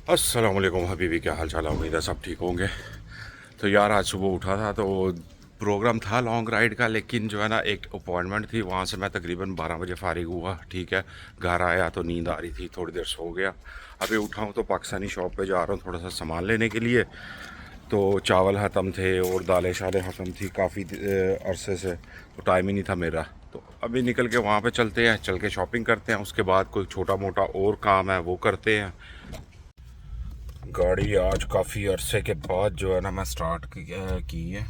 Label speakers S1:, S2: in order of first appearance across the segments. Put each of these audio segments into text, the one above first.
S1: अस्सलाम वालेकुम हबीबी, क्या हाल चाल है? उम्मीद है सब ठीक होंगे। तो यार आज सुबह उठा था तो प्रोग्राम था लॉन्ग राइड का, लेकिन जो है ना एक अपॉइंटमेंट थी, वहाँ से मैं तकरीबन 12 बजे फारिग हुआ। ठीक है, घर आया तो नींद आ रही थी, थोड़ी देर सो गया। अभी उठा हूँ तो पाकिस्तानी शॉप पे जा रहा हूँ थोड़ा सा सामान लेने के लिए। तो चावल ख़त्म थे और दालें शालें ख़त्म थी काफ़ी अरसे से, तो टाइम ही नहीं था मेरा। तो अभी निकल के वहाँ पे चलते हैं, चल के शॉपिंग करते हैं, उसके बाद कोई छोटा मोटा और काम है वो करते हैं। गाड़ी आज काफ़ी अरसे के बाद जो है ना मैं स्टार्ट की है।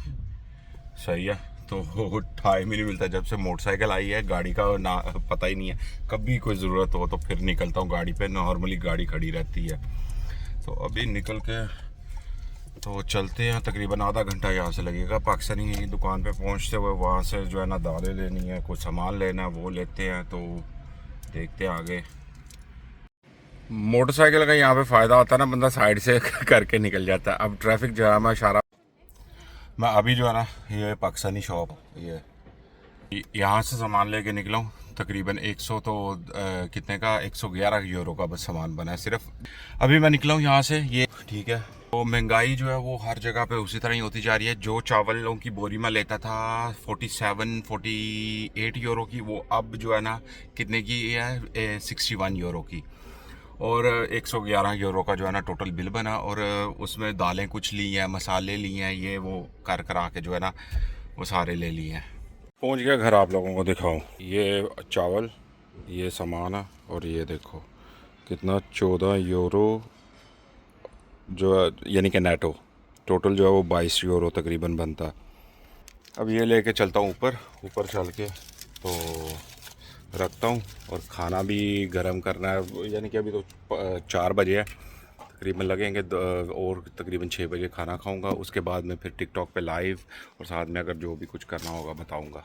S1: सही है। तो टाइम ही नहीं मिलता, जब से मोटरसाइकिल आई है गाड़ी का ना पता ही नहीं है। कभी कोई ज़रूरत हो तो फिर निकलता हूँ गाड़ी पे, नॉर्मली गाड़ी खड़ी रहती है। तो अभी निकल के तो चलते हैं, तकरीबन आधा घंटा यहाँ से लगेगा पाकिस्तानी दुकान पे पहुँचते हुए। वहाँ से जो है ना दालें लेनी है, कुछ सामान लेना है, वो लेते हैं। तो देखते हैं आगे। मोटरसाइकिल का यहाँ पे फ़ायदा होता है ना, बंदा साइड से करके निकल जाता है। अब ट्रैफिक जाम है सारा। मैं अभी जो है ना ये पाकिस्तानी शॉप, ये यहाँ से सामान लेके निकला हूँ। तकरीबन 100 तो कितने का, 111 यूरो का बस सामान बना है सिर्फ। अभी मैं निकला हूँ यहाँ से, ये ठीक है। तो महंगाई जो है वो हर जगह पे उसी तरह ही होती जा रही है। जो चावलों की बोरी में लेता था 47-48 यूरो की, वो अब जो है ना कितने की है, 61 यूरो की। और 111 यूरो का जो है ना टोटल बिल बना। और उसमें दालें कुछ ली हैं, मसाले लिए हैं, ये वो कर करा के जो है ना वो सारे ले लिए हैं। पहुंच गया घर, आप लोगों को दिखाऊं। ये चावल, ये सामान है, और ये देखो कितना, 14 यूरो जो है, यानी कि नेटो। टोटल जो है वो 22 यूरो तकरीबन बनता है। अब ये लेके चलता हूँ ऊपर। ऊपर चल के तो रखता हूँ, और खाना भी गर्म करना है। यानी कि अभी तो 4 बजे है, तकरीबन लगेंगे और तकरीबन 6 बजे खाना खाऊंगा। उसके बाद में फिर टिकटॉक पे लाइव, और साथ में अगर जो भी कुछ करना होगा बताऊंगा।